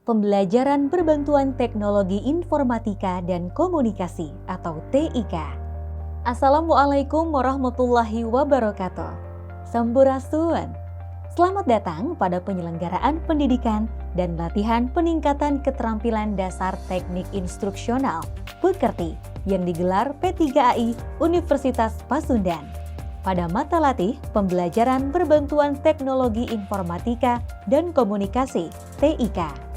Pembelajaran Berbantuan Teknologi Informatika dan Komunikasi atau TIK. Assalamualaikum warahmatullahi wabarakatuh. Sampurasun. Selamat datang pada penyelenggaraan pendidikan dan latihan peningkatan keterampilan dasar teknik instruksional (Pekerti) yang digelar P3AI Universitas Pasundan. Pada mata latih Pembelajaran Berbantuan Teknologi Informatika dan Komunikasi (TIK).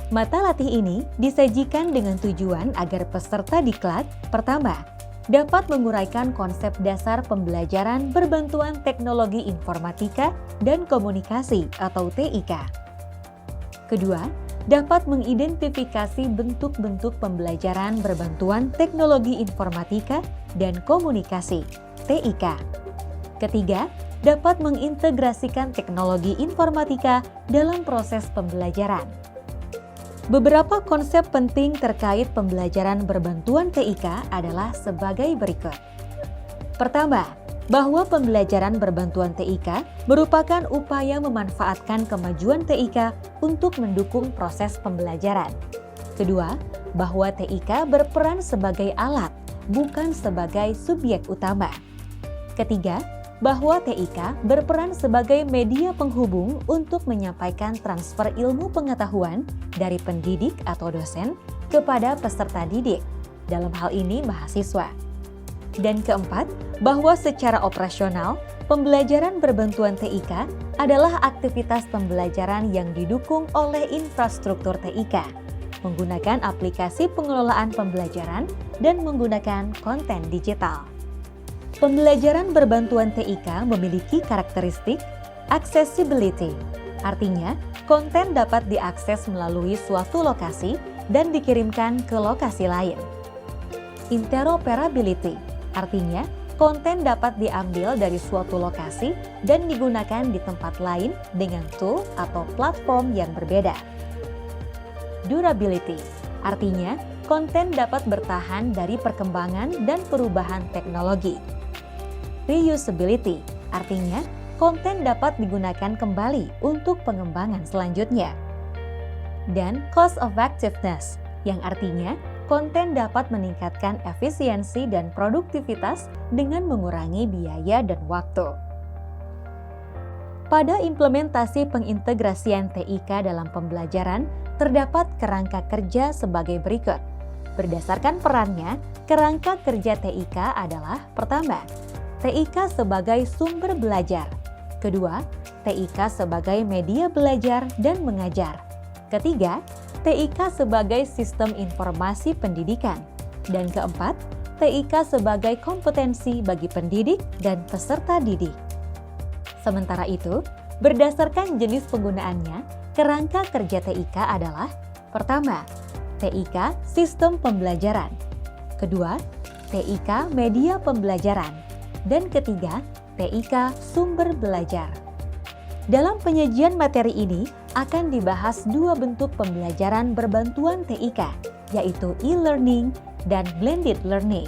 Mata latih ini disajikan dengan tujuan agar peserta diklat pertama, dapat menguraikan konsep dasar pembelajaran berbantuan teknologi informatika dan komunikasi atau TIK. Kedua, dapat mengidentifikasi bentuk-bentuk pembelajaran berbantuan teknologi informatika dan komunikasi TIK. Ketiga, dapat mengintegrasikan teknologi informatika dalam proses pembelajaran. Beberapa konsep penting terkait pembelajaran berbantuan TIK adalah sebagai berikut. Pertama, bahwa pembelajaran berbantuan TIK merupakan upaya memanfaatkan kemajuan TIK untuk mendukung proses pembelajaran. Kedua, bahwa TIK berperan sebagai alat, bukan sebagai subjek utama. Ketiga, bahwa TIK berperan sebagai media penghubung untuk menyampaikan transfer ilmu pengetahuan dari pendidik atau dosen kepada peserta didik, dalam hal ini mahasiswa. Dan keempat, bahwa secara operasional, pembelajaran berbantuan TIK adalah aktivitas pembelajaran yang didukung oleh infrastruktur TIK, menggunakan aplikasi pengelolaan pembelajaran dan menggunakan konten digital. Pembelajaran berbantuan TIK memiliki karakteristik accessibility, artinya konten dapat diakses melalui suatu lokasi dan dikirimkan ke lokasi lain. Interoperability, artinya konten dapat diambil dari suatu lokasi dan digunakan di tempat lain dengan tool atau platform yang berbeda. Durability, artinya konten dapat bertahan dari perkembangan dan perubahan teknologi. Reusability, artinya konten dapat digunakan kembali untuk pengembangan selanjutnya. Dan cost effectiveness, yang artinya konten dapat meningkatkan efisiensi dan produktivitas dengan mengurangi biaya dan waktu. Pada implementasi pengintegrasian TIK dalam pembelajaran, terdapat kerangka kerja sebagai berikut. Berdasarkan perannya, kerangka kerja TIK adalah pertama, TIK sebagai sumber belajar. Kedua, TIK sebagai media belajar dan mengajar. Ketiga, TIK sebagai sistem informasi pendidikan. Dan keempat, TIK sebagai kompetensi bagi pendidik dan peserta didik. Sementara itu, berdasarkan jenis penggunaannya, kerangka kerja TIK adalah pertama, TIK sistem pembelajaran. Kedua, TIK media pembelajaran. Dan ketiga, TIK sumber belajar. Dalam penyajian materi ini akan dibahas dua bentuk pembelajaran berbantuan TIK, yaitu e-learning dan blended learning.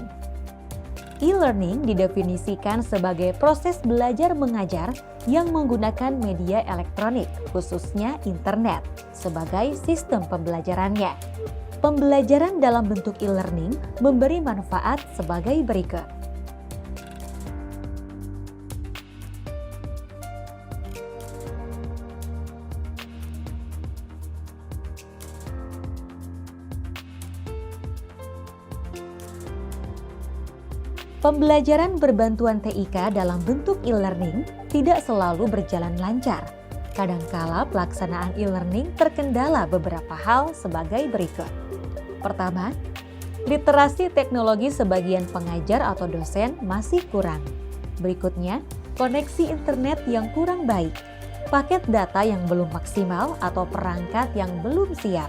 E-learning didefinisikan sebagai proses belajar mengajar yang menggunakan media elektronik, khususnya internet, sebagai sistem pembelajarannya. Pembelajaran dalam bentuk e-learning memberi manfaat sebagai berikut. Pembelajaran berbantuan TIK dalam bentuk e-learning tidak selalu berjalan lancar. Kadangkala pelaksanaan e-learning terkendala beberapa hal sebagai berikut. Pertama, literasi teknologi sebagian pengajar atau dosen masih kurang. Berikutnya, koneksi internet yang kurang baik, paket data yang belum maksimal atau perangkat yang belum siap.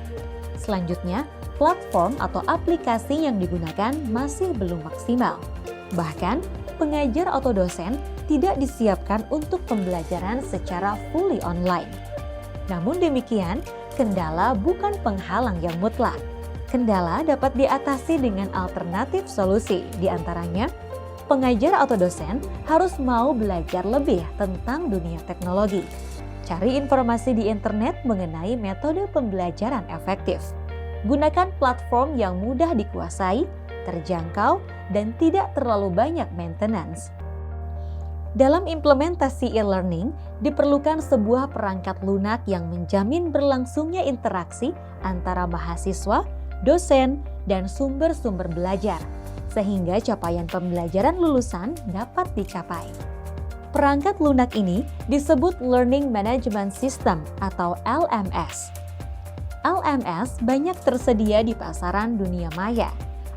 Selanjutnya, platform atau aplikasi yang digunakan masih belum maksimal. Bahkan, pengajar atau dosen tidak disiapkan untuk pembelajaran secara fully online. Namun demikian, kendala bukan penghalang yang mutlak. Kendala dapat diatasi dengan alternatif solusi, diantaranya pengajar atau dosen harus mau belajar lebih tentang dunia teknologi. Cari informasi di internet mengenai metode pembelajaran efektif. Gunakan platform yang mudah dikuasai, terjangkau, dan tidak terlalu banyak maintenance. Dalam implementasi e-learning, diperlukan sebuah perangkat lunak yang menjamin berlangsungnya interaksi antara mahasiswa, dosen, dan sumber-sumber belajar, sehingga capaian pembelajaran lulusan dapat dicapai. Perangkat lunak ini disebut Learning Management System atau LMS. LMS banyak tersedia di pasaran dunia maya.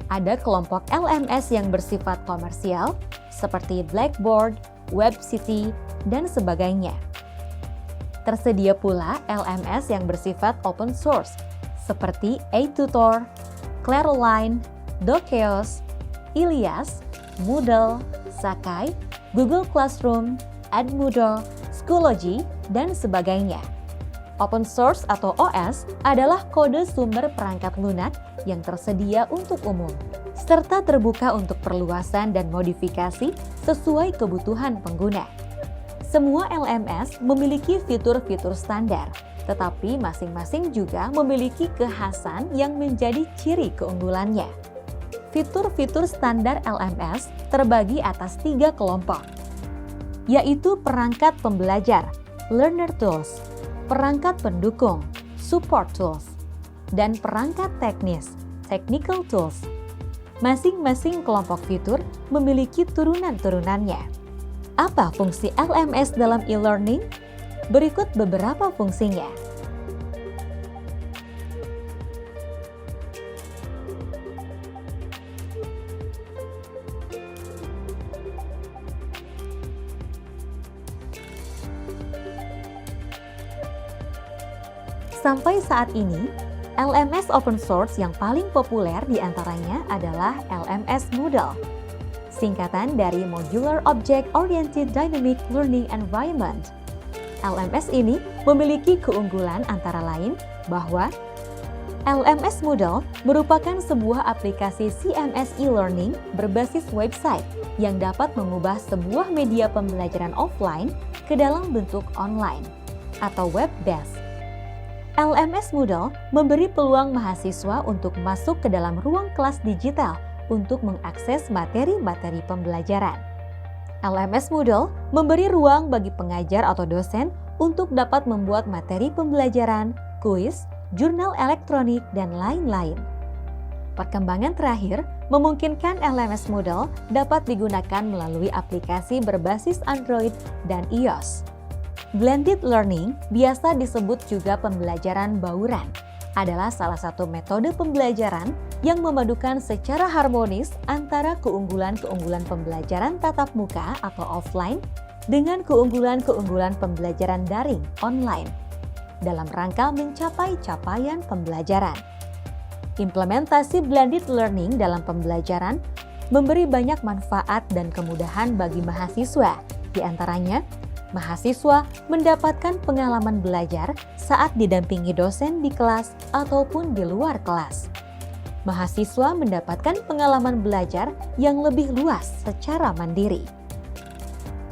Ada kelompok LMS yang bersifat komersial seperti Blackboard, WebCity, dan sebagainya. Tersedia pula LMS yang bersifat open source seperti A-Tutor, Clearline, Dokeos, Ilias, Moodle, Sakai, Google Classroom, Edmodo, Schoology, dan sebagainya. Open source atau OS adalah kode sumber perangkat lunak yang tersedia untuk umum, serta terbuka untuk perluasan dan modifikasi sesuai kebutuhan pengguna. Semua LMS memiliki fitur-fitur standar, tetapi masing-masing juga memiliki kekhasan yang menjadi ciri keunggulannya. Fitur-fitur standar LMS terbagi atas 3 kelompok, yaitu perangkat pembelajar, learner tools, perangkat pendukung, support tools, dan perangkat teknis, technical tools. Masing-masing kelompok fitur memiliki turunan-turunannya. Apa fungsi LMS dalam e-learning? Berikut beberapa fungsinya. Sampai saat ini, LMS open source yang paling populer diantaranya adalah LMS Moodle, singkatan dari Modular Object Oriented Dynamic Learning Environment. LMS ini memiliki keunggulan antara lain bahwa LMS Moodle merupakan sebuah aplikasi CMS e-learning berbasis website yang dapat mengubah sebuah media pembelajaran offline ke dalam bentuk online atau web-based. LMS Moodle memberi peluang mahasiswa untuk masuk ke dalam ruang kelas digital untuk mengakses materi-materi pembelajaran. LMS Moodle memberi ruang bagi pengajar atau dosen untuk dapat membuat materi pembelajaran, kuis, jurnal elektronik, dan lain-lain. Perkembangan terakhir memungkinkan LMS Moodle dapat digunakan melalui aplikasi berbasis Android dan iOS. Blended learning, biasa disebut juga pembelajaran bauran, adalah salah satu metode pembelajaran yang memadukan secara harmonis antara keunggulan-keunggulan pembelajaran tatap muka atau offline dengan keunggulan-keunggulan pembelajaran daring online dalam rangka mencapai capaian pembelajaran. Implementasi blended learning dalam pembelajaran memberi banyak manfaat dan kemudahan bagi mahasiswa, di antaranya mahasiswa mendapatkan pengalaman belajar saat didampingi dosen di kelas ataupun di luar kelas. Mahasiswa mendapatkan pengalaman belajar yang lebih luas secara mandiri.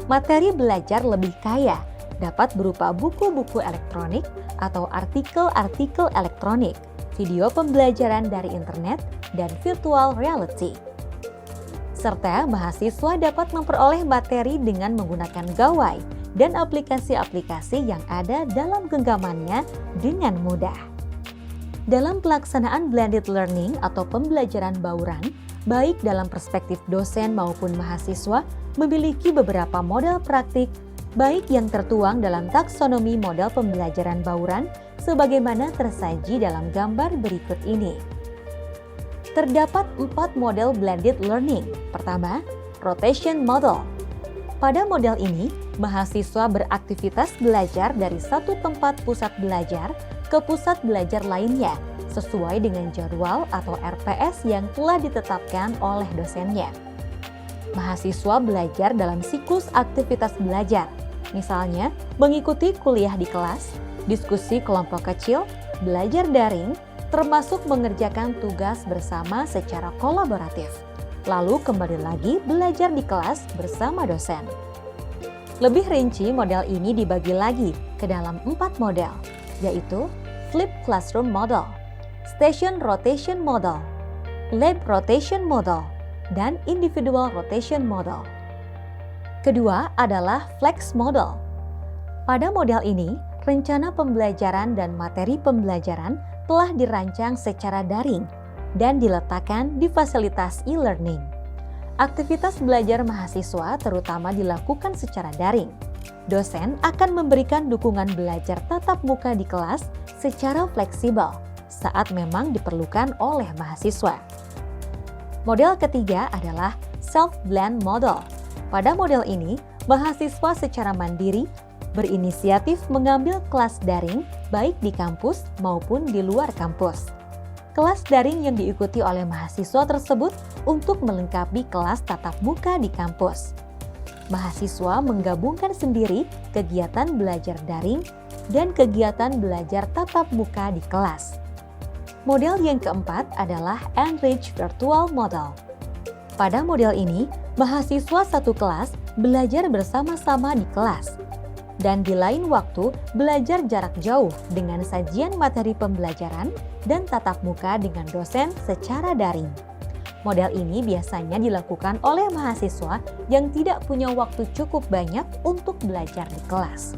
Materi belajar lebih kaya, dapat berupa buku-buku elektronik atau artikel-artikel elektronik, video pembelajaran dari internet, dan virtual reality. Serta mahasiswa dapat memperoleh materi dengan menggunakan gawai dan aplikasi-aplikasi yang ada dalam genggamannya dengan mudah. Dalam pelaksanaan blended learning atau pembelajaran bauran, baik dalam perspektif dosen maupun mahasiswa, memiliki beberapa model praktik, baik yang tertuang dalam taksonomi model pembelajaran bauran, sebagaimana tersaji dalam gambar berikut ini. Terdapat 4 model blended learning. Pertama, rotation model. Pada model ini, mahasiswa beraktivitas belajar dari satu tempat pusat belajar ke pusat belajar lainnya sesuai dengan jadwal atau RPS yang telah ditetapkan oleh dosennya. Mahasiswa belajar dalam siklus aktivitas belajar, misalnya mengikuti kuliah di kelas, diskusi kelompok kecil, belajar daring, termasuk mengerjakan tugas bersama secara kolaboratif. Lalu kembali lagi belajar di kelas bersama dosen. Lebih rinci, model ini dibagi lagi ke dalam 4 model, yaitu Flip Classroom Model, Station Rotation Model, Lab Rotation Model, dan Individual Rotation Model. Kedua adalah Flex Model. Pada model ini, rencana pembelajaran dan materi pembelajaran telah dirancang secara daring dan diletakkan di fasilitas e-learning. Aktivitas belajar mahasiswa terutama dilakukan secara daring. Dosen akan memberikan dukungan belajar tatap muka di kelas secara fleksibel saat memang diperlukan oleh mahasiswa. Model ketiga adalah Self-Blend Model. Pada model ini, mahasiswa secara mandiri berinisiatif mengambil kelas daring baik di kampus maupun di luar kampus. Kelas daring yang diikuti oleh mahasiswa tersebut untuk melengkapi kelas tatap muka di kampus. Mahasiswa menggabungkan sendiri kegiatan belajar daring dan kegiatan belajar tatap muka di kelas. Model yang keempat adalah Enrich Virtual Model. Pada model ini, mahasiswa satu kelas belajar bersama-sama di kelas, dan di lain waktu belajar jarak jauh dengan sajian materi pembelajaran dan tatap muka dengan dosen secara daring. Model ini biasanya dilakukan oleh mahasiswa yang tidak punya waktu cukup banyak untuk belajar di kelas.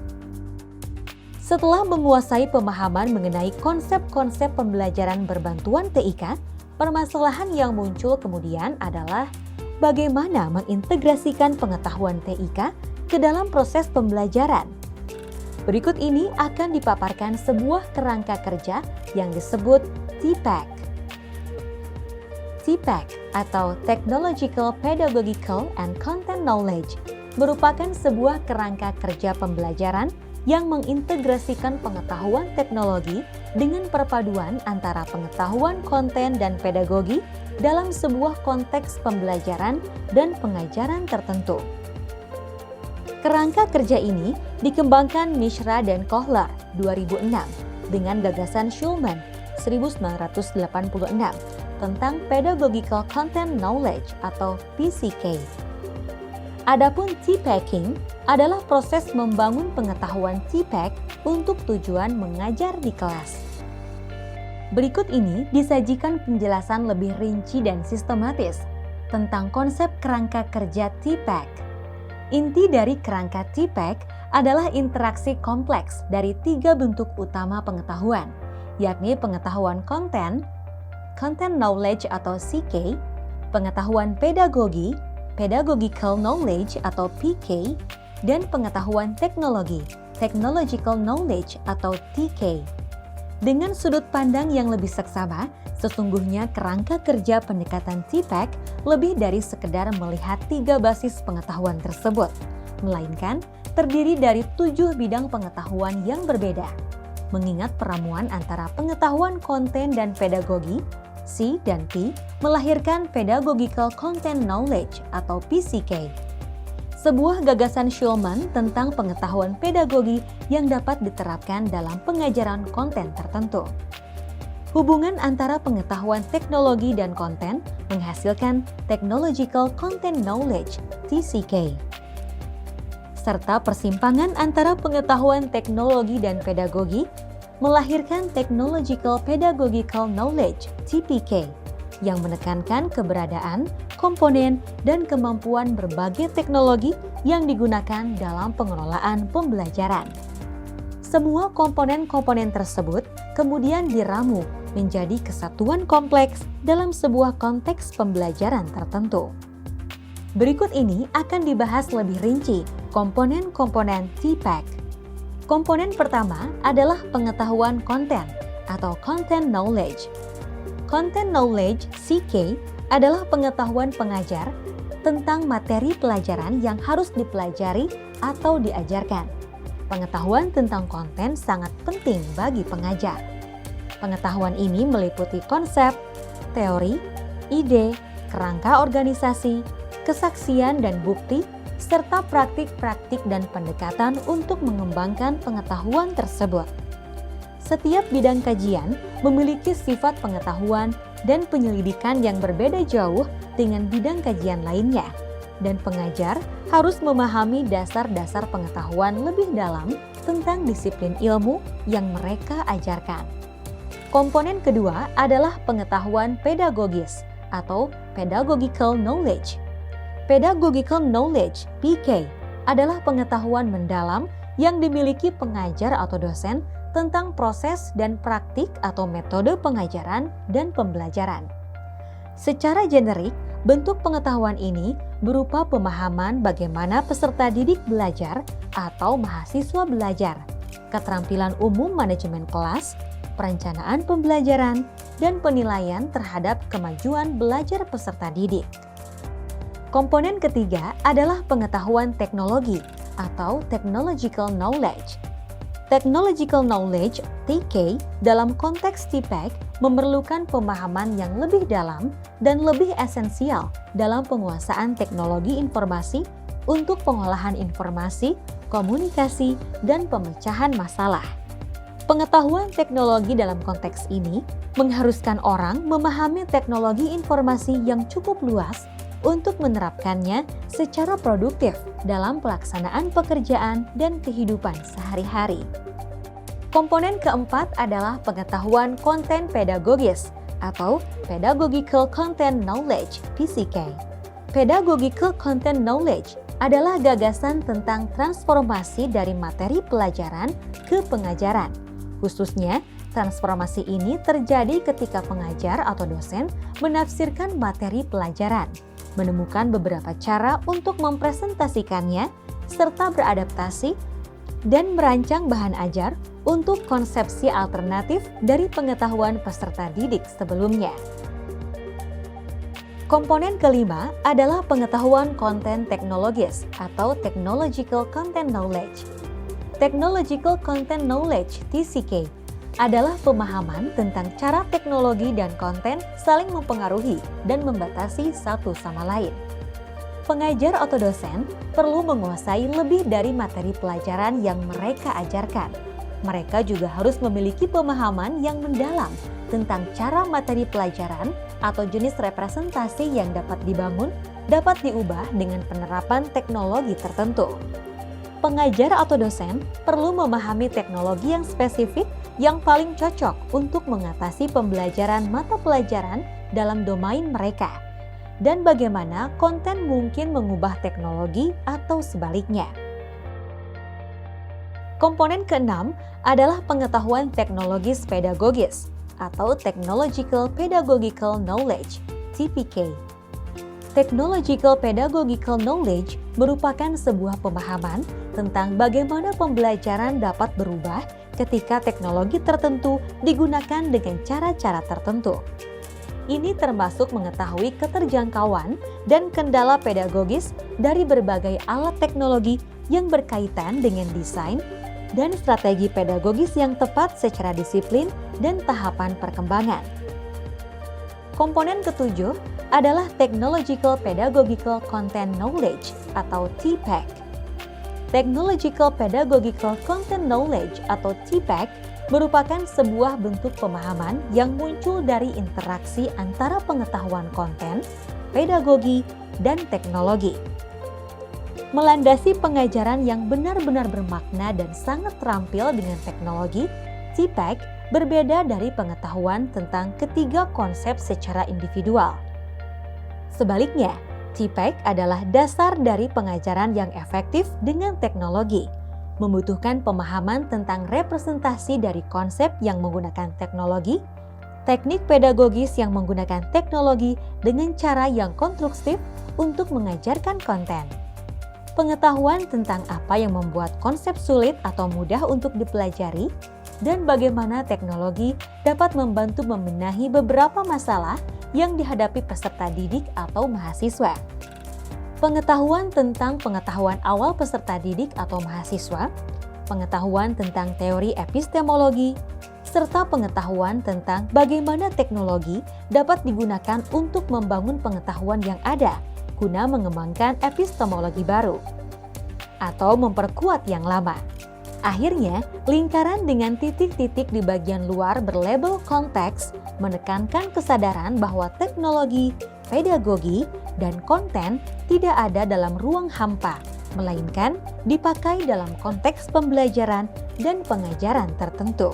Setelah menguasai pemahaman mengenai konsep-konsep pembelajaran berbantuan TIK, permasalahan yang muncul kemudian adalah bagaimana mengintegrasikan pengetahuan TIK ke dalam proses pembelajaran. Berikut ini akan dipaparkan sebuah kerangka kerja yang disebut TPACK. TPACK atau Technological, Pedagogical, and Content Knowledge merupakan sebuah kerangka kerja pembelajaran yang mengintegrasikan pengetahuan teknologi dengan perpaduan antara pengetahuan konten dan pedagogi dalam sebuah konteks pembelajaran dan pengajaran tertentu. Kerangka kerja ini dikembangkan Mishra dan Kohler 2006 dengan gagasan Schulman 1986 tentang Pedagogical Content Knowledge atau PCK. Adapun TPACking adalah proses membangun pengetahuan TPACK untuk tujuan mengajar di kelas. Berikut ini disajikan penjelasan lebih rinci dan sistematis tentang konsep kerangka kerja TPACK. Inti dari kerangka TPACK adalah interaksi kompleks dari 3 bentuk utama pengetahuan, yakni pengetahuan konten, Content Knowledge atau CK, pengetahuan pedagogi, Pedagogical Knowledge atau PK, dan pengetahuan teknologi, Technological Knowledge atau TK. Dengan sudut pandang yang lebih seksama, sesungguhnya kerangka kerja pendekatan TPACK lebih dari sekedar melihat 3 basis pengetahuan tersebut, melainkan terdiri dari 7 bidang pengetahuan yang berbeda. Mengingat peramuan antara pengetahuan konten dan pedagogi, C dan P melahirkan Pedagogical Content Knowledge atau PCK. Sebuah gagasan Schulman tentang pengetahuan pedagogi yang dapat diterapkan dalam pengajaran konten tertentu. Hubungan antara pengetahuan teknologi dan konten menghasilkan Technological Content Knowledge (TCK). Serta persimpangan antara pengetahuan teknologi dan pedagogi melahirkan Technological Pedagogical Knowledge (TPK) yang menekankan keberadaan, komponen, dan kemampuan berbagai teknologi yang digunakan dalam pengelolaan pembelajaran. Semua komponen-komponen tersebut kemudian diramu menjadi kesatuan kompleks dalam sebuah konteks pembelajaran tertentu. Berikut ini akan dibahas lebih rinci komponen-komponen TPACK. Komponen pertama adalah pengetahuan konten atau Content Knowledge. Content Knowledge (CK) adalah pengetahuan pengajar tentang materi pelajaran yang harus dipelajari atau diajarkan. Pengetahuan tentang konten sangat penting bagi pengajar. Pengetahuan ini meliputi konsep, teori, ide, kerangka organisasi, kesaksian dan bukti, serta praktik-praktik dan pendekatan untuk mengembangkan pengetahuan tersebut. Setiap bidang kajian memiliki sifat pengetahuan dan penyelidikan yang berbeda jauh dengan bidang kajian lainnya. dan pengajar harus memahami dasar-dasar pengetahuan lebih dalam tentang disiplin ilmu yang mereka ajarkan. Komponen kedua adalah pengetahuan pedagogis atau pedagogical knowledge. Pedagogical knowledge (PK) adalah pengetahuan mendalam yang dimiliki pengajar atau dosen tentang proses dan praktik atau metode pengajaran dan pembelajaran. Secara generik, bentuk pengetahuan ini berupa pemahaman bagaimana peserta didik belajar atau mahasiswa belajar, keterampilan umum manajemen kelas, perencanaan pembelajaran, dan penilaian terhadap kemajuan belajar peserta didik. Komponen ketiga adalah pengetahuan teknologi atau technological knowledge. Technological knowledge (TK) dalam konteks TPEC memerlukan pemahaman yang lebih dalam dan lebih esensial dalam penguasaan teknologi informasi untuk pengolahan informasi, komunikasi, dan pemecahan masalah. Pengetahuan teknologi dalam konteks ini mengharuskan orang memahami teknologi informasi yang cukup luas untuk menerapkannya secara produktif dalam pelaksanaan pekerjaan dan kehidupan sehari-hari. Komponen keempat adalah pengetahuan konten pedagogis atau Pedagogical Content Knowledge (PCK). Pedagogical Content Knowledge adalah gagasan tentang transformasi dari materi pelajaran ke pengajaran. Khususnya, transformasi ini terjadi ketika pengajar atau dosen menafsirkan materi pelajaran, menemukan beberapa cara untuk mempresentasikannya, serta beradaptasi dan merancang bahan ajar untuk konsepsi alternatif dari pengetahuan peserta didik sebelumnya. Komponen kelima adalah pengetahuan konten teknologis atau Technological Content Knowledge. Technological Content Knowledge (TCK) adalah pemahaman tentang cara teknologi dan konten saling mempengaruhi dan membatasi satu sama lain. Pengajar atau dosen perlu menguasai lebih dari materi pelajaran yang mereka ajarkan. Mereka juga harus memiliki pemahaman yang mendalam tentang cara materi pelajaran atau jenis representasi yang dapat dibangun, dapat diubah dengan penerapan teknologi tertentu. Pengajar atau dosen perlu memahami teknologi yang spesifik yang paling cocok untuk mengatasi pembelajaran mata pelajaran dalam domain mereka, dan bagaimana konten mungkin mengubah teknologi atau sebaliknya. Komponen keenam adalah pengetahuan teknologis pedagogis atau Technological Pedagogical Knowledge (TPK). Technological Pedagogical Knowledge merupakan sebuah pemahaman tentang bagaimana pembelajaran dapat berubah ketika teknologi tertentu digunakan dengan cara-cara tertentu. Ini termasuk mengetahui keterjangkauan dan kendala pedagogis dari berbagai alat teknologi yang berkaitan dengan desain dan strategi pedagogis yang tepat secara disiplin dan tahapan perkembangan. Komponen ketujuh adalah Technological Pedagogical Content Knowledge atau TPEC. Technological Pedagogical Content Knowledge atau TPEC merupakan sebuah bentuk pemahaman yang muncul dari interaksi antara pengetahuan konten, pedagogi, dan teknologi. Melandasi pengajaran yang benar-benar bermakna dan sangat terampil dengan teknologi, TPEC berbeda dari pengetahuan tentang ketiga konsep secara individual. Sebaliknya, TPEC adalah dasar dari pengajaran yang efektif dengan teknologi, membutuhkan pemahaman tentang representasi dari konsep yang menggunakan teknologi, teknik pedagogis yang menggunakan teknologi dengan cara yang konstruktif untuk mengajarkan konten. Pengetahuan tentang apa yang membuat konsep sulit atau mudah untuk dipelajari, dan bagaimana teknologi dapat membantu membenahi beberapa masalah yang dihadapi peserta didik atau mahasiswa. Pengetahuan tentang pengetahuan awal peserta didik atau mahasiswa, pengetahuan tentang teori epistemologi, serta pengetahuan tentang bagaimana teknologi dapat digunakan untuk membangun pengetahuan yang ada guna mengembangkan epistemologi baru atau memperkuat yang lama. Akhirnya, lingkaran dengan titik-titik di bagian luar berlabel konteks menekankan kesadaran bahwa teknologi, pedagogi, dan konten tidak ada dalam ruang hampa, melainkan dipakai dalam konteks pembelajaran dan pengajaran tertentu.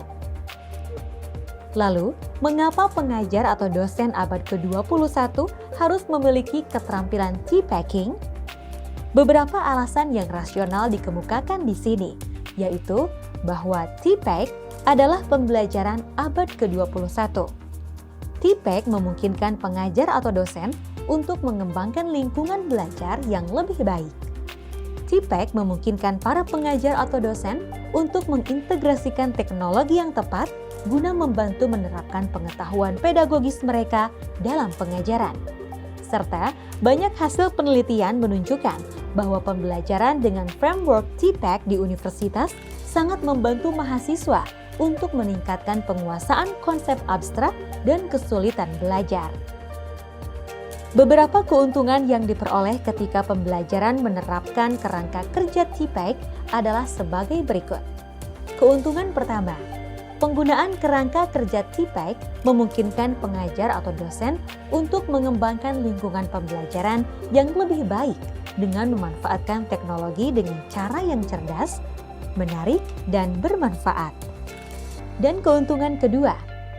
Lalu, mengapa pengajar atau dosen abad ke-21 harus memiliki keterampilan T-packing? Beberapa alasan yang rasional dikemukakan di sini, yaitu bahwa T-pack adalah pembelajaran abad ke-21. T-pack memungkinkan pengajar atau dosen untuk mengembangkan lingkungan belajar yang lebih baik. T-pack memungkinkan para pengajar atau dosen untuk mengintegrasikan teknologi yang tepat guna membantu menerapkan pengetahuan pedagogis mereka dalam pengajaran. Serta banyak hasil penelitian menunjukkan bahwa pembelajaran dengan framework T-pack di universitas sangat membantu mahasiswa untuk meningkatkan penguasaan konsep abstrak dan kesulitan belajar. Beberapa keuntungan yang diperoleh ketika pembelajaran menerapkan kerangka kerja T-pack adalah sebagai berikut. Keuntungan pertama, penggunaan kerangka kerja T-pack memungkinkan pengajar atau dosen untuk mengembangkan lingkungan pembelajaran yang lebih baik dengan memanfaatkan teknologi dengan cara yang cerdas, menarik, dan bermanfaat. Dan keuntungan kedua,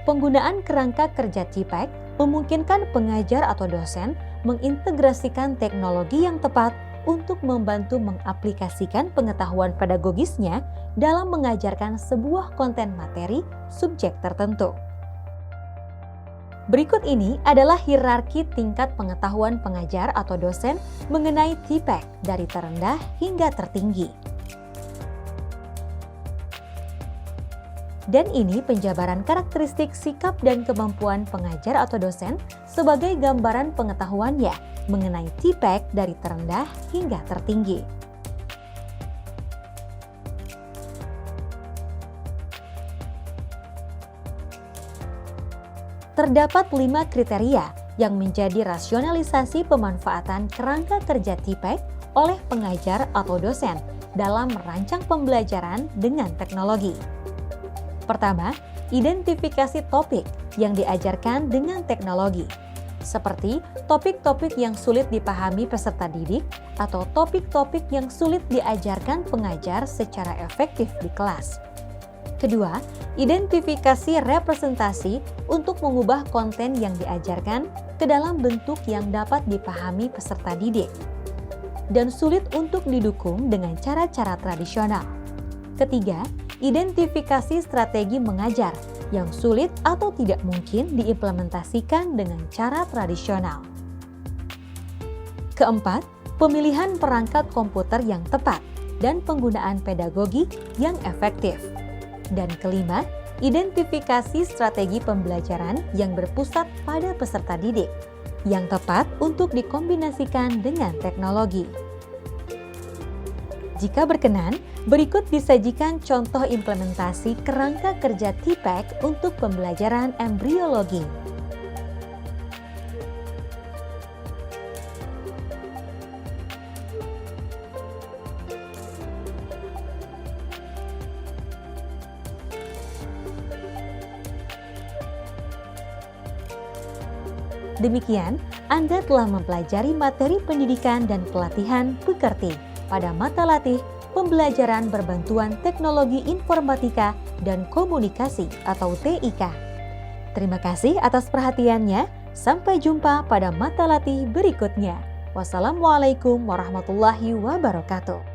penggunaan kerangka kerja T-pack memungkinkan pengajar atau dosen mengintegrasikan teknologi yang tepat untuk membantu mengaplikasikan pengetahuan pedagogisnya dalam mengajarkan sebuah konten materi subjek tertentu. Berikut ini adalah hierarki tingkat pengetahuan pengajar atau dosen mengenai T-pack dari terendah hingga tertinggi. Dan ini penjabaran karakteristik sikap dan kemampuan pengajar atau dosen sebagai gambaran pengetahuannya mengenai T-pack dari terendah hingga tertinggi. Terdapat 5 kriteria yang menjadi rasionalisasi pemanfaatan kerangka kerja T-pack oleh pengajar atau dosen dalam merancang pembelajaran dengan teknologi. Pertama, identifikasi topik yang diajarkan dengan teknologi, seperti topik-topik yang sulit dipahami peserta didik atau topik-topik yang sulit diajarkan pengajar secara efektif di kelas. Kedua, identifikasi representasi untuk mengubah konten yang diajarkan ke dalam bentuk yang dapat dipahami peserta didik dan sulit untuk didukung dengan cara-cara tradisional. Ketiga, identifikasi strategi mengajar yang sulit atau tidak mungkin diimplementasikan dengan cara tradisional. Keempat, pemilihan perangkat komputer yang tepat dan penggunaan pedagogi yang efektif. Dan kelima, identifikasi strategi pembelajaran yang berpusat pada peserta didik, yang tepat untuk dikombinasikan dengan teknologi. Jika berkenan, berikut disajikan contoh implementasi kerangka kerja T-pack untuk pembelajaran embriologi. Demikian, Anda telah mempelajari materi pendidikan dan pelatihan Pekerti pada mata latih pembelajaran berbantuan teknologi informatika dan komunikasi atau TIK. Terima kasih atas perhatiannya. Sampai jumpa pada mata latih berikutnya. Wassalamualaikum warahmatullahi wabarakatuh.